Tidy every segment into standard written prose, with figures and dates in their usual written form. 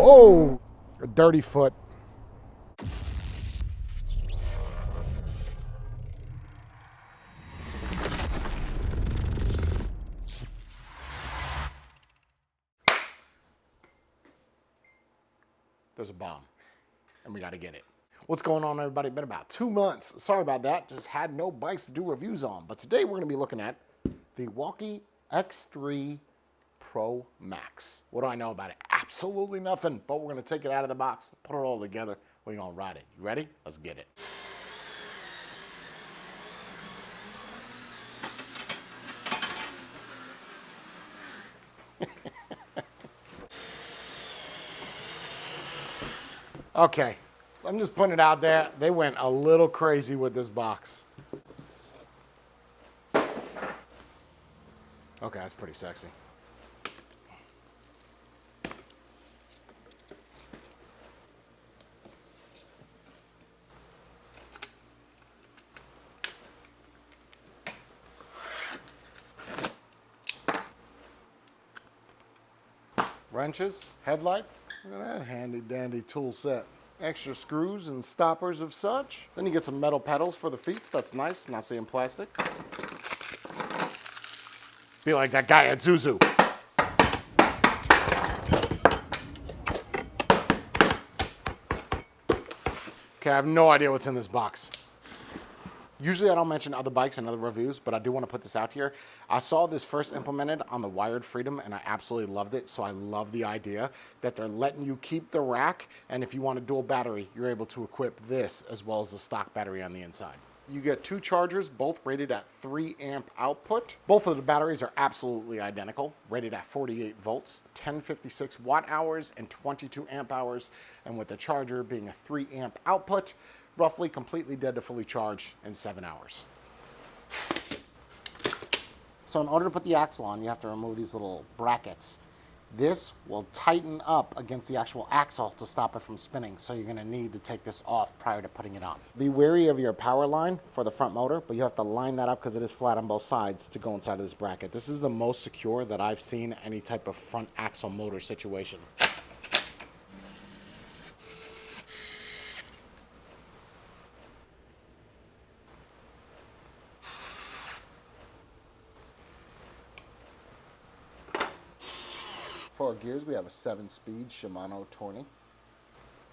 Whoa, a dirty foot. There's a bomb, and we got to get it. What's going on, everybody? Been about 2 months. Sorry about that. Just had no bikes to do reviews on. But today we're going to be looking at the Wallke X3 Pro Max. What do I know about it? Absolutely nothing. But we're going to take it out of the box, put it all together. We're going to ride it. You ready? Let's get it. Okay, I'm just putting it out there. They went a little crazy with this box. Okay, that's pretty sexy. Wrenches, headlight. Look at that handy dandy tool set. Extra screws and stoppers of such. Then you get some metal pedals for the feet. That's nice, not seeing plastic. Be like that guy at Zuzu. Okay, I have no idea what's in this box. Usually I don't mention other bikes and other reviews, but I do want to put this out here. I saw this first implemented on the Wired Freedom and I absolutely loved it. So I love the idea that they're letting you keep the rack. And if you want a dual battery, you're able to equip this as well as the stock battery on the inside. You get 2 chargers, both rated at 3 amp output. Both of the batteries are absolutely identical, rated at 48 volts, 1056 watt hours and 22 amp hours. And with the charger being a 3 amp output, roughly completely dead to fully charged in 7 hours. So in order to put the axle on, you have to remove these little brackets. This will tighten up against the actual axle to stop it from spinning. So you're gonna need to take this off prior to putting it on. Be wary of your power line for the front motor, but you have to line that up because it is flat on both sides to go inside of this bracket. This is the most secure that I've seen any type of front axle motor situation. For our gears, we have a 7-speed Shimano Tourney.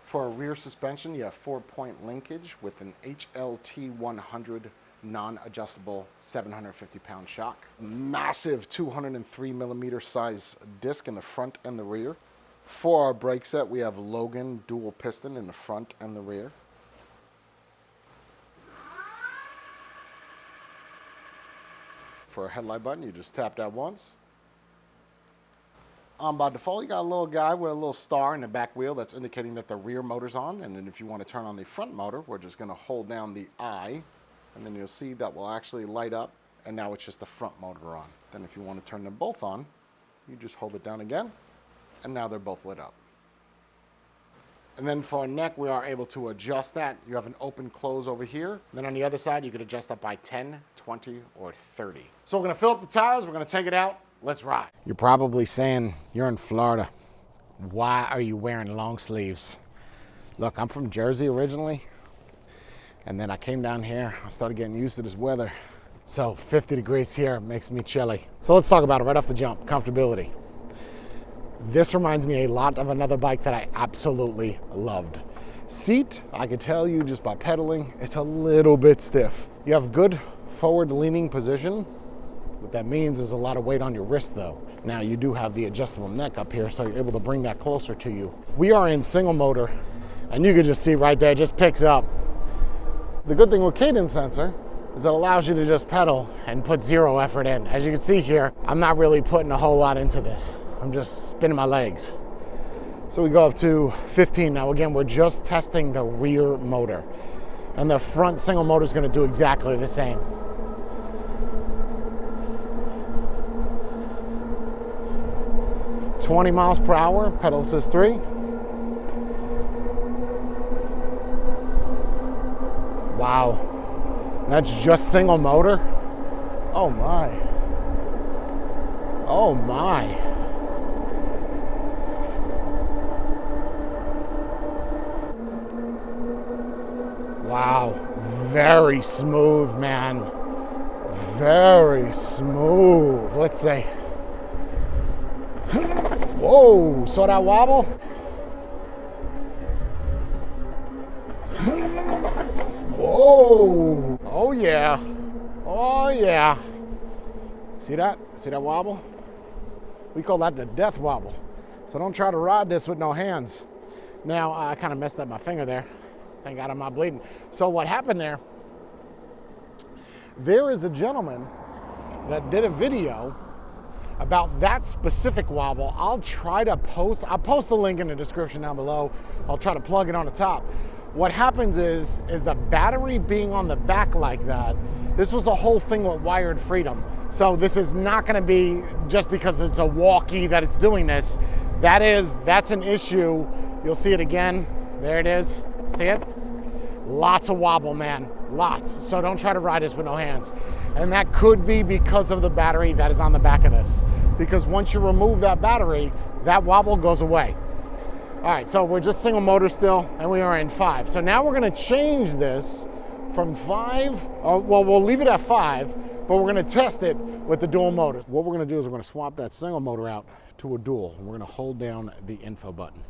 For our rear suspension, you have 4-point linkage with an HLT 100 non-adjustable 750-pound shock. Massive 203mm size disc in the front and the rear. For our brake set, we have Logan dual piston in the front and the rear. For our headlight button, you just tap that once. By default, you got a little guy with a little star in the back wheel that's indicating that the rear motor's on. And then if you want to turn on the front motor, we're just going to hold down the I, and then you'll see that will actually light up, and now it's just the front motor on. Then if you want to turn them both on, you just hold it down again, and now they're both lit up. And then for our neck, we are able to adjust that. You have an open close over here. And then on the other side, you could adjust that by 10, 20, or 30. So we're going to fill up the tires. We're going to take it out. Let's ride. You're probably saying, you're in Florida. Why are you wearing long sleeves? Look, I'm from Jersey originally. And then I came down here. I started getting used to this weather. So 50 degrees here makes me chilly. So let's talk about it right off the jump. Comfortability. This reminds me a lot of another bike that I absolutely loved. Seat, I could tell you just by pedaling, it's a little bit stiff. You have good forward leaning position. What that means is a lot of weight on your wrist though. Now you do have the adjustable neck up here, so you're able to bring that closer to you. We are in single motor, and you can just see right there, it just picks up. The good thing with cadence sensor is it allows you to just pedal and put 0 effort in. As you can see here, I'm not really putting a whole lot into this. I'm just spinning my legs. So we go up to 15. Now again, we're just testing the rear motor, and the front single motor is gonna do exactly the same. 20 miles per hour, pedal assist 3. Wow, that's just single motor? Oh my. Oh my. very smooth, man. Very smooth. Let's see. Whoa, saw that wobble? Whoa. Oh yeah. Oh yeah. See that? See that wobble? We call that the death wobble. So don't try to ride this with no hands. Now, I kind of messed up my finger there. Thank God I'm not bleeding. So what happened there, there is a gentleman that did a video about that specific wobble. I'll post the link in the description down below. I'll try to plug it on the top. What happens is the battery being on the back like that, this was a whole thing with wired freedom. So this is not gonna be just because it's a Wallke that it's doing this. That's an issue. You'll see it again. There it is. See it? Lots of wobble, man. Lots. So don't try to ride this with no hands. And that could be because of the battery that is on the back of this. Because once you remove that battery, that wobble goes away. All right, so we're just single motor still, and we are in 5. So now we're gonna change this from 5, or well, we'll leave it at 5, but we're gonna test it with the dual motors. What we're gonna do is we're gonna swap that single motor out to a dual, and we're gonna hold down the info button.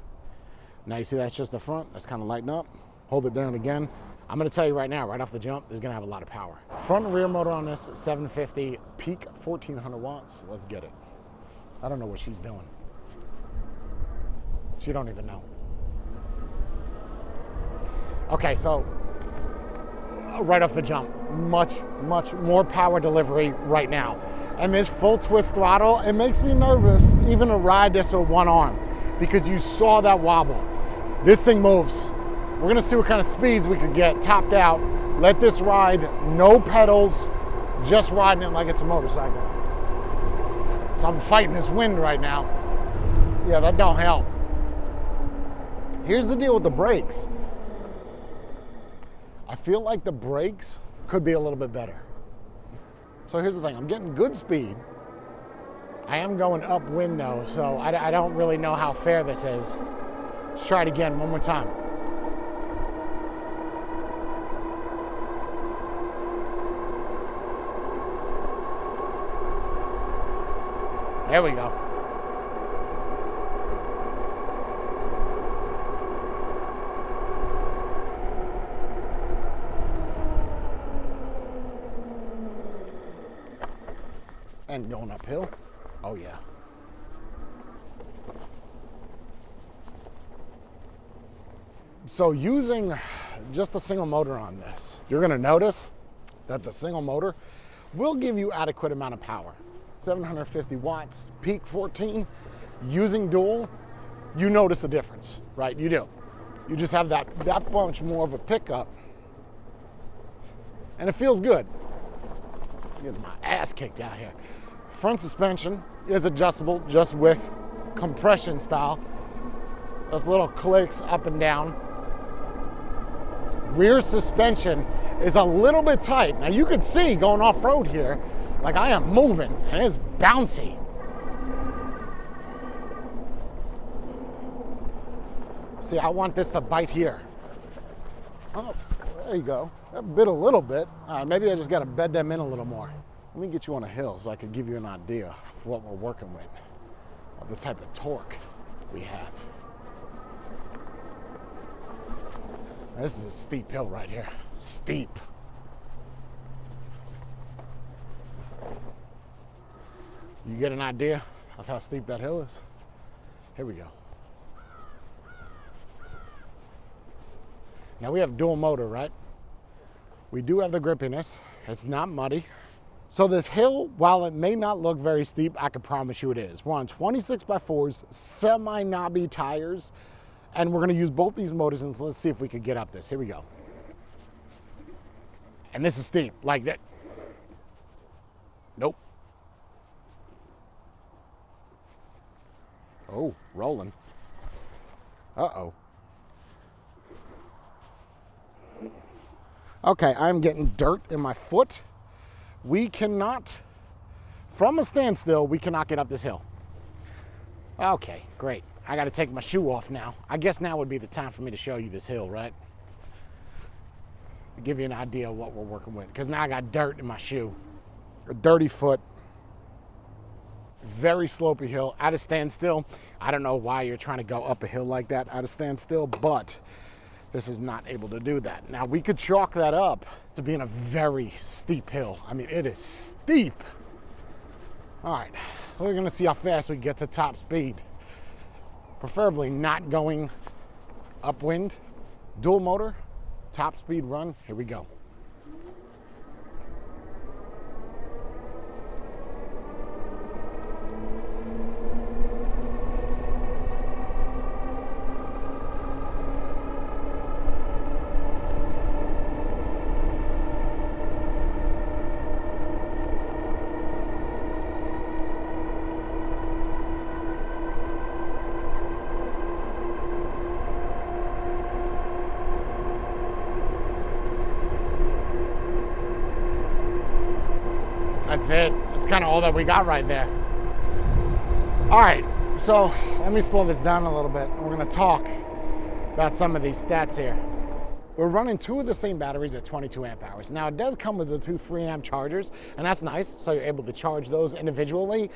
Now you see that's just the front, that's kind of lighting up. Hold it down again. I'm gonna tell you right now, right off the jump, it's gonna have a lot of power. Front and rear motor on this, 750, peak 1400 watts. Let's get it. I don't know what she's doing. She don't even know. Okay, so right off the jump, much more power delivery right now. And this full twist throttle, it makes me nervous even to ride this with one arm because you saw that wobble. This thing moves. We're gonna see what kind of speeds we could get topped out. Let this ride, no pedals, just riding it like it's a motorcycle. So I'm fighting this wind right now. Yeah, that don't help. Here's the deal with the brakes. I feel like the brakes could be a little bit better. So here's the thing, I'm getting good speed. I am going upwind though, so I don't really know how fair this is. Let's try it again, one more time. There we go. And going uphill. Oh yeah. So using just a single motor on this, you're gonna notice that the single motor will give you adequate amount of power. 750 watts, peak 14. Using dual, you notice the difference, right? You do. You just have that much more of a pickup. And it feels good. Getting my ass kicked out here. Front suspension is adjustable just with compression style. Those little clicks up and down. Rear suspension is a little bit tight. Now you can see going off-road here, like I am moving and it's bouncy. See, I want this to bite here. Oh, there you go. That bit a little bit. All right, maybe I just gotta bed them in a little more. Let me get you on a hill so I can give you an idea of what we're working with, of the type of torque we have. This is a steep hill right here. Steep. You get an idea of how steep that hill is? Here we go. Now we have dual motor, right? We do have the grippiness. It's not muddy. So this hill, while it may not look very steep, I can promise you it is. We're on 26x4s, semi-knobby tires, and we're gonna use both these motors, and let's see if we can get up this. Here we go. And this is steep, like that. Nope. Oh, rolling. Uh-oh. Okay, I'm getting dirt in my foot. We cannot, from a standstill, we cannot get up this hill. Okay, great. I gotta take my shoe off now. I guess now would be the time for me to show you this hill, right? to give you an idea of what we're working with, because now I got dirt in my shoe. A dirty foot, very slopey hill, at a standstill. I don't know why you're trying to go up a hill like that at a standstill, but this is not able to do that. Now, we could chalk that up to being a very steep hill. I mean, it is steep. All right, we're gonna see how fast we get to top speed. Preferably not going upwind. Dual motor, top speed run, here we go. That's it. That's kind of all that we got right there. All right, so let me slow this down a little bit. We're gonna talk about some of these stats here. We're running two of the same batteries at 22 amp hours. Now, it does come with the two 3 amp chargers, and that's nice, so you're able to charge those individually.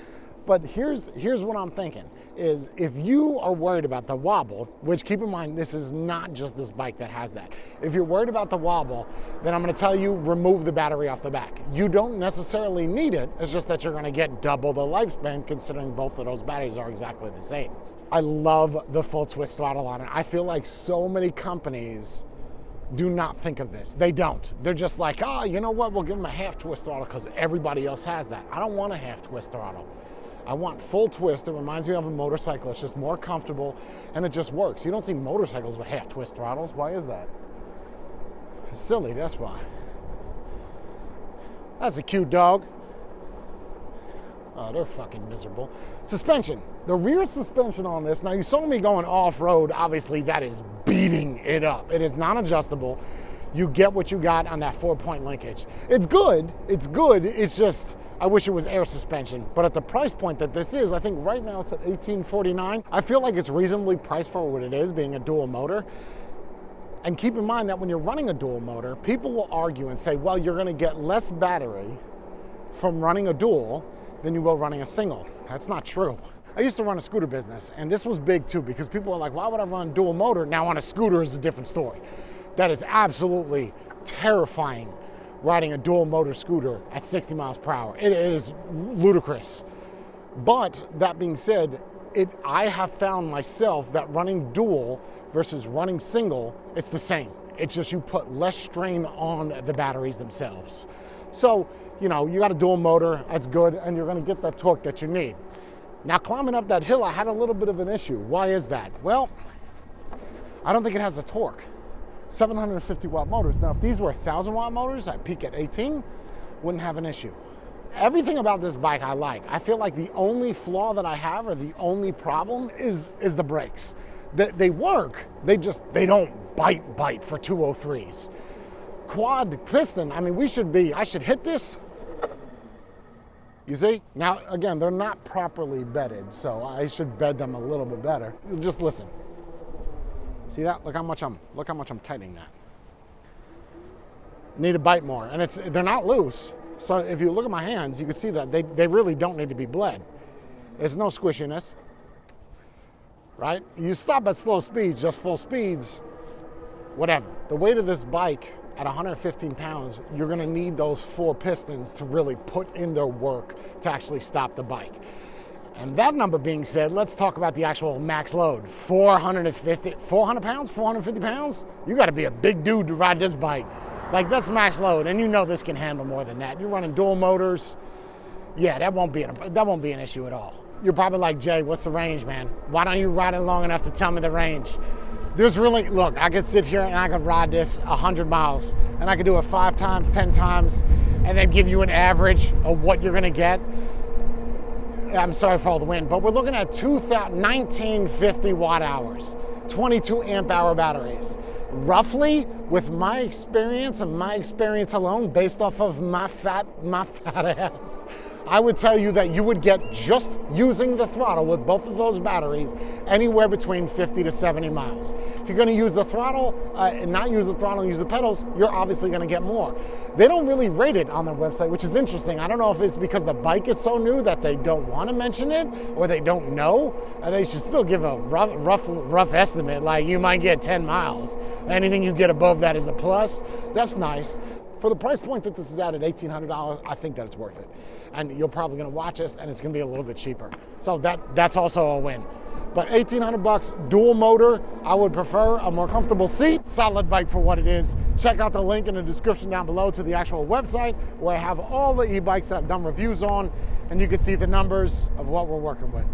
But here's what I'm thinking, is if you are worried about the wobble, which keep in mind, this is not just this bike that has that. If you're worried about the wobble, then I'm gonna tell you, remove the battery off the back. You don't necessarily need it, it's just that you're gonna get double the lifespan considering both of those batteries are exactly the same. I love the full twist throttle on it. I feel like so many companies do not think of this. They don't. They're just like, oh, you know what, we'll give them a half twist throttle because everybody else has that. I don't want a half twist throttle. I want full twist. It reminds me of a motorcycle. It's just more comfortable and it just works. You don't see motorcycles with half twist throttles. Why is that? It's silly, that's why. That's a cute dog. Oh, they're fucking miserable. Suspension. The rear suspension on this, now you saw me going off-road, obviously that is beating it up. It is non-adjustable. You get what you got on that 4-point linkage. It's good, it's just, I wish it was air suspension, but at the price point that this is, I think right now it's at $1849. I feel like it's reasonably priced for what it is, being a dual motor. And keep in mind that when you're running a dual motor, people will argue and say, well, you're gonna get less battery from running a dual than you will running a single. That's not true. I used to run a scooter business, and this was big too, because people were like, why would I run dual motor? Now on a scooter is a different story. That is absolutely terrifying, riding a dual motor scooter at 60 miles per hour. It is ludicrous. But that being said, I have found myself that running dual versus running single, it's the same. It's just you put less strain on the batteries themselves. So, you know, you got a dual motor, that's good, and you're gonna get that torque that you need. Now, climbing up that hill, I had a little bit of an issue. Why is that? Well, I don't think it has the torque. 750 watt motors. Now, if these were 1,000 watt motors, at peak at 18, wouldn't have an issue. Everything about this bike I like. I feel like the only flaw that I have, or the only problem, is the brakes. They work, they don't bite for 203s. Quad piston, I mean, I should hit this. You see? Now, again, they're not properly bedded, so I should bed them a little bit better. Just listen. See that? Look how much I'm tightening that. Need to bite more, and they're not loose. So if you look at my hands, you can see that they really don't need to be bled. There's no squishiness, right? You stop at slow speeds, just full speeds, whatever. The weight of this bike at 115 pounds, you're gonna need those 4 pistons to really put in their work to actually stop the bike. And that number being said, let's talk about the actual max load. 400 pounds, 450 pounds? You gotta be a big dude to ride this bike. Like, that's max load, and you know this can handle more than that. You're running dual motors, yeah, that won't be an issue at all. You're probably like, Jay, what's the range, man? Why don't you ride it long enough to tell me the range? Look, I could sit here and I could ride this 100 miles, and I could do it 5 times, 10 times, and then give you an average of what you're gonna get. I'm sorry for all the wind, but we're looking at 1950 watt hours, 22 amp hour batteries. Roughly, with my experience and my experience alone, based off of my fat ass, I would tell you that you would get, just using the throttle with both of those batteries, anywhere between 50 to 70 miles. If you're going to use the throttle and not use the throttle and use the pedals, you're obviously going to get more. They don't really rate it on their website, which is interesting. I don't know if it's because the bike is so new that they don't want to mention it, or they don't know. They should still give a rough estimate, like you might get 10 miles. Anything you get above that is a plus. That's nice. For the price point that this is at $1,800, I think that it's worth it. And you're probably going to watch us, and it's going to be a little bit cheaper. So that's also a win. But $1,800, dual motor. I would prefer a more comfortable seat. Solid bike for what it is. Check out the link in the description down below to the actual website, where I have all the e-bikes that I've done reviews on, and you can see the numbers of what we're working with.